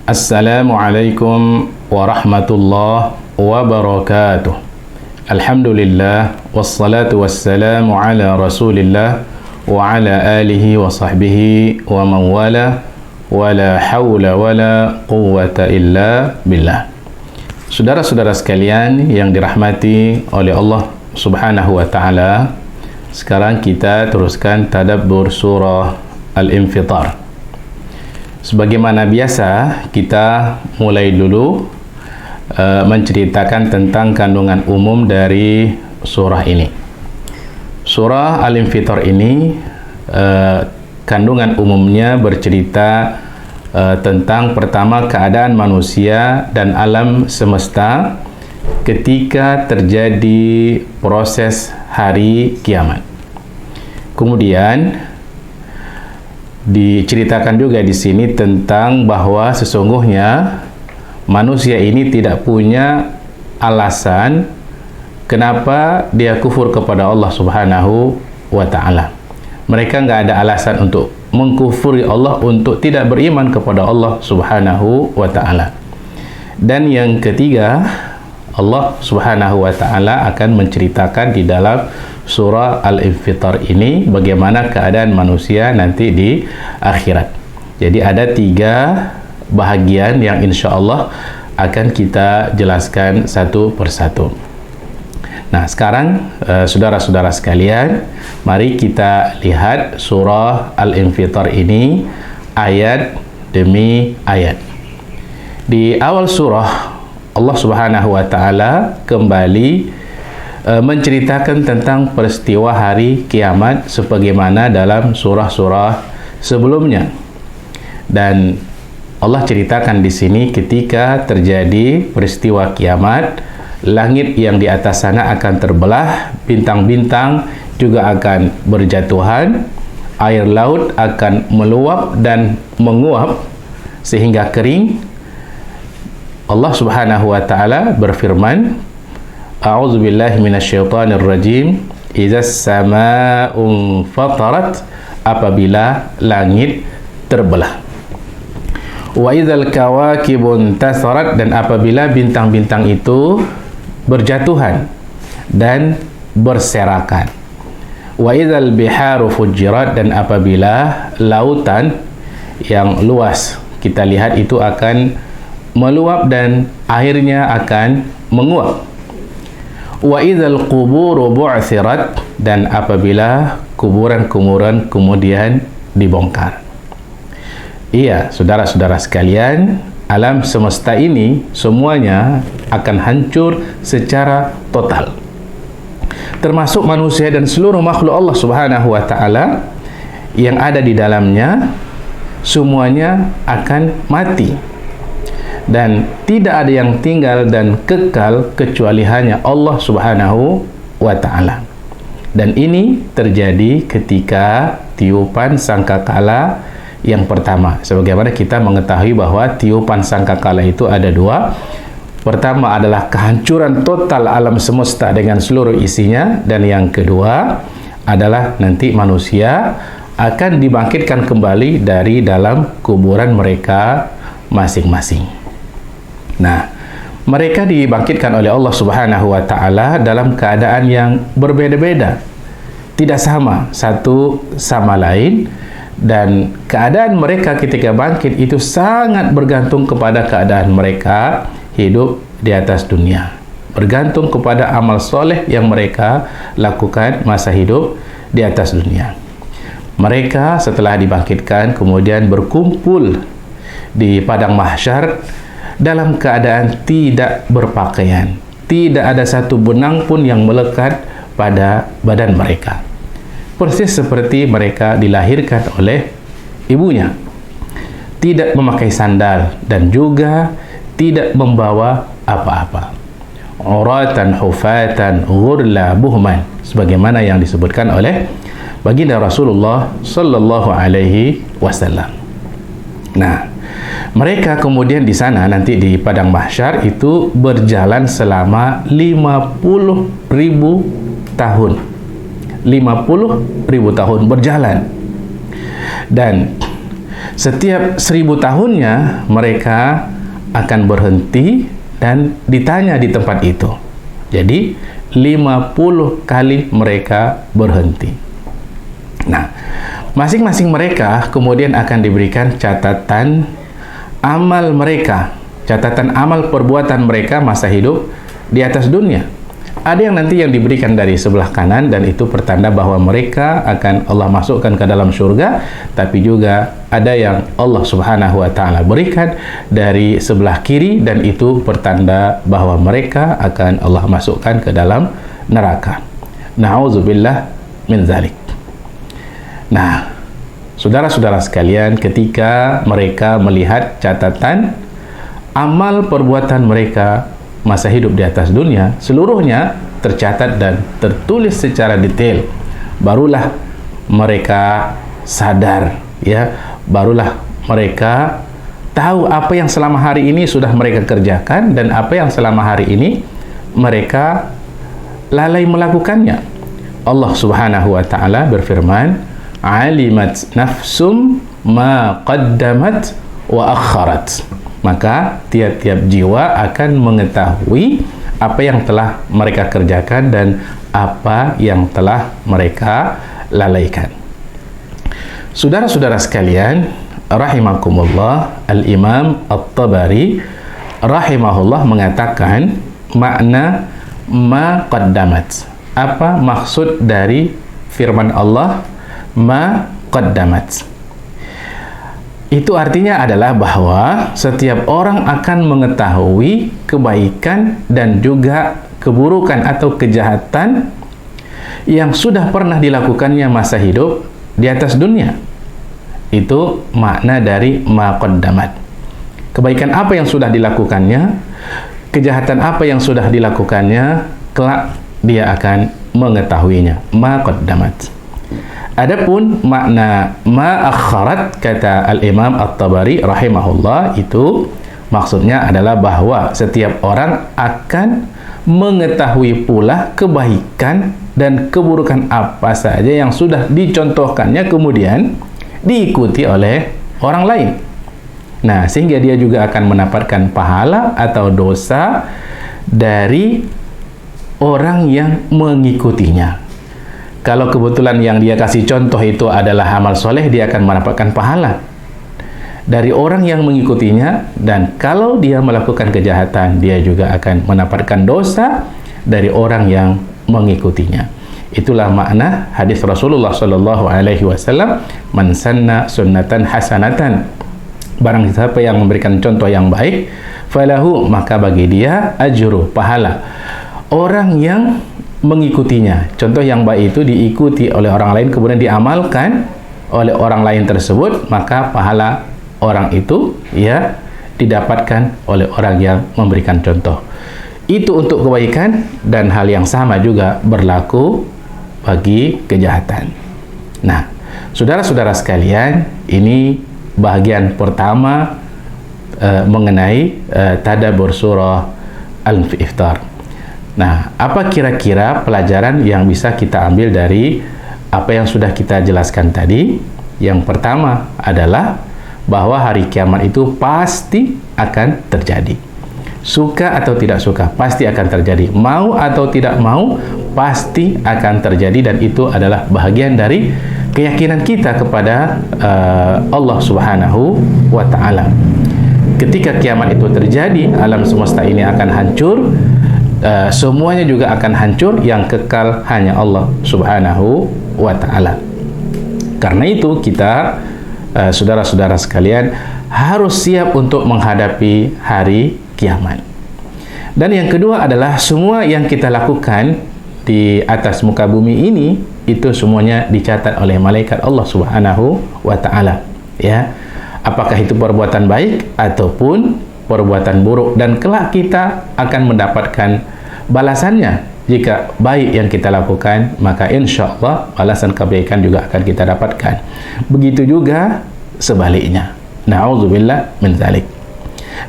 Assalamualaikum warahmatullahi wabarakatuh. Alhamdulillah wassalatu wassalamu ala Rasulillah wa ala alihi wa sahbihi wa man wala wa la hawla wa la quwwata illa billah. Saudara-saudara sekalian yang dirahmati oleh Allah Subhanahu wa taala, sekarang kita teruskan tadabbur surah Al-Infitar. Sebagaimana biasa, kita mulai dulu menceritakan tentang kandungan umum dari surah ini. Surah Al-Infitar ini kandungan umumnya bercerita tentang pertama keadaan manusia dan alam semesta ketika terjadi proses hari kiamat. Kemudian diceritakan juga di sini tentang bahwa sesungguhnya manusia ini tidak punya alasan kenapa dia kufur kepada Allah Subhanahu wa ta'ala. Mereka nggak ada alasan untuk mengkufuri Allah, untuk tidak beriman kepada Allah Subhanahu wa ta'ala. Dan yang ketiga, Allah Subhanahu wa ta'ala akan menceritakan di dalam surah Al-Infitar ini bagaimana keadaan manusia nanti di akhirat. Jadi ada 3 bahagian yang insya Allah akan kita jelaskan satu persatu. Nah, sekarang saudara-saudara sekalian, mari kita lihat surah Al-Infitar ini ayat demi ayat. Di awal surah, Allah Subhanahu wa ta'ala kembali menceritakan tentang peristiwa hari kiamat sebagaimana dalam surah-surah sebelumnya. Dan Allah ceritakan di sini ketika terjadi peristiwa kiamat, langit yang di atas sana akan terbelah, bintang-bintang juga akan berjatuhan, air laut akan meluap dan menguap sehingga kering. Allah Subhanahu wa ta'ala berfirman, A'udzu billahi minasyaitonir rajim. Idzas samaa'un fatarat, apabila langit terbelah. Wa idzal kawakibun tasarat, dan apabila bintang-bintang itu berjatuhan dan berserakan. Wa idzal biharu fujirat, dan apabila lautan yang luas kita lihat itu akan meluap dan airnya akan menguap. Wa idzal quburu bu'thirat, dan apabila kuburan-kuburan kemudian dibongkar. Iya, saudara-saudara sekalian, alam semesta ini semuanya akan hancur secara total. Termasuk manusia dan seluruh makhluk Allah Subhanahu wa ta'ala yang ada di dalamnya, semuanya akan mati. Dan tidak ada yang tinggal dan kekal kecuali hanya Allah Subhanahu wa ta'ala. Dan ini terjadi ketika tiupan sangkakala yang pertama. Sebagaimana kita mengetahui bahwa tiupan sangkakala itu ada 2. Pertama adalah kehancuran total alam semesta dengan seluruh isinya, dan yang kedua adalah nanti manusia akan dibangkitkan kembali dari dalam kuburan mereka masing-masing. Nah, mereka dibangkitkan oleh Allah Subhanahu wa ta'ala dalam keadaan yang berbeda-beda, tidak sama satu sama lain, dan keadaan mereka ketika bangkit itu sangat bergantung kepada keadaan mereka hidup di atas dunia, bergantung kepada amal soleh yang mereka lakukan masa hidup di atas dunia. Mereka setelah dibangkitkan kemudian berkumpul di padang mahsyar dalam keadaan tidak berpakaian, tidak ada satu benang pun yang melekat pada badan mereka, persis seperti mereka dilahirkan oleh ibunya, tidak memakai sandal dan juga tidak membawa apa-apa. Uratan hufatan ghurla buhman, sebagaimana yang disebutkan oleh baginda Rasulullah sallallahu alaihi wasallam. Nah, mereka kemudian di sana nanti di padang mahsyar itu berjalan selama 50.000 tahun. 50.000 tahun berjalan. Dan Setiap 1000 tahunnya mereka akan berhenti dan ditanya di tempat itu. Jadi 50 kali mereka berhenti. Nah, masing-masing mereka kemudian akan diberikan catatan amal mereka, catatan amal perbuatan mereka masa hidup di atas dunia. Ada yang nanti yang diberikan dari sebelah kanan, dan itu pertanda bahwa mereka akan Allah masukkan ke dalam surga. Tapi juga ada yang Allah Subhanahu wa Ta'ala berikan dari sebelah kiri, dan itu pertanda bahwa mereka akan Allah masukkan ke dalam neraka. Na'udzubillah min dzalik. Nah, saudara-saudara sekalian, ketika mereka melihat catatan amal perbuatan mereka masa hidup di atas dunia, seluruhnya tercatat dan tertulis secara detail, barulah mereka sadar, ya, barulah mereka tahu apa yang selama hari ini sudah mereka kerjakan dan apa yang selama hari ini mereka lalai melakukannya. Allah Subhanahu wa Ta'ala berfirman, alimat nafsum ma qaddamat wa akharat. Maka tiap-tiap jiwa akan mengetahui apa yang telah mereka kerjakan dan apa yang telah mereka lalaikan. Saudara-saudara sekalian, rahimakumullah, Al-Imam At-Tabari rahimahullah mengatakan makna ma qaddamat. Apa maksud dari firman Allah ma qaddamat? Itu artinya adalah bahwa setiap orang akan mengetahui kebaikan dan juga keburukan atau kejahatan yang sudah pernah dilakukannya masa hidup di atas dunia. Itu makna dari ma qaddamat. Kebaikan apa yang sudah dilakukannya, kejahatan apa yang sudah dilakukannya, kelak dia akan mengetahuinya. Ma qaddamat. Adapun makna ma akharat, kata Al-Imam At-Tabari rahimahullah, itu maksudnya adalah bahwa setiap orang akan mengetahui pula kebaikan dan keburukan apa saja yang sudah dicontohkannya kemudian diikuti oleh orang lain. Nah, sehingga dia juga akan mendapatkan pahala atau dosa dari orang yang mengikutinya. Kalau kebetulan yang dia kasih contoh itu adalah amal soleh, dia akan mendapatkan pahala dari orang yang mengikutinya. Dan kalau dia melakukan kejahatan, dia juga akan mendapatkan dosa dari orang yang mengikutinya. Itulah makna hadis Rasulullah SAW, man sanna sunnatan hasanatan, barang siapa yang memberikan contoh yang baik, falahu, maka bagi dia ajru, pahala. Orang yang mengikutinya, contoh yang baik itu diikuti oleh orang lain kemudian diamalkan oleh orang lain tersebut, maka pahala orang itu ya didapatkan oleh orang yang memberikan contoh. Itu untuk kebaikan, dan hal yang sama juga berlaku bagi kejahatan. Nah, saudara-saudara sekalian, ini bagian pertama mengenai tadabbur surah Al-Iftar. Nah, apa kira-kira pelajaran yang bisa kita ambil dari apa yang sudah kita jelaskan tadi? Yang pertama adalah bahwa hari kiamat itu pasti akan terjadi. Suka atau tidak suka, pasti akan terjadi. Mau atau tidak mau, pasti akan terjadi, dan itu adalah bahagian dari keyakinan kita kepada Allah Subhanahu wa Ta'ala. Ketika kiamat itu terjadi, alam semesta ini akan hancur. Semuanya juga akan hancur, yang kekal hanya Allah Subhanahu wa Ta'ala. Karena itu kita, saudara-saudara sekalian, harus siap untuk menghadapi hari kiamat. Dan yang kedua adalah semua yang kita lakukan di atas muka bumi ini, itu semuanya dicatat oleh malaikat Allah Subhanahu wa Ta'ala, ya. Apakah itu perbuatan baik ataupun perbuatan buruk, dan kelak kita akan mendapatkan balasannya. Jika baik yang kita lakukan, maka insya Allah balasan kebaikan juga akan kita dapatkan. Begitu juga sebaliknya. Na'udzubillah min dzalik.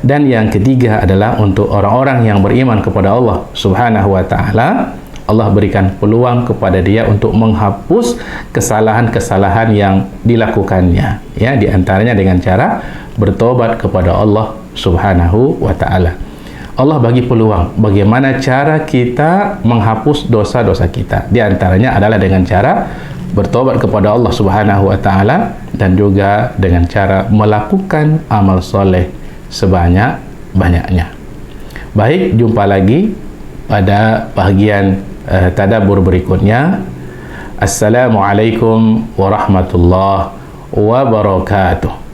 Dan yang ketiga adalah untuk orang-orang yang beriman kepada Allah Subhanahu wa Ta'ala, Allah berikan peluang kepada dia untuk menghapus kesalahan-kesalahan yang dilakukannya, ya, di antaranya dengan cara bertobat kepada Allah Subhanahu wa taala. Allah bagi peluang bagaimana cara kita menghapus dosa-dosa kita. Di antaranya adalah dengan cara bertobat kepada Allah Subhanahu wa taala dan juga dengan cara melakukan amal soleh sebanyak-banyaknya. Baik, jumpa lagi pada bahagian tadabbur berikutnya. Assalamualaikum warahmatullahi wabarakatuh.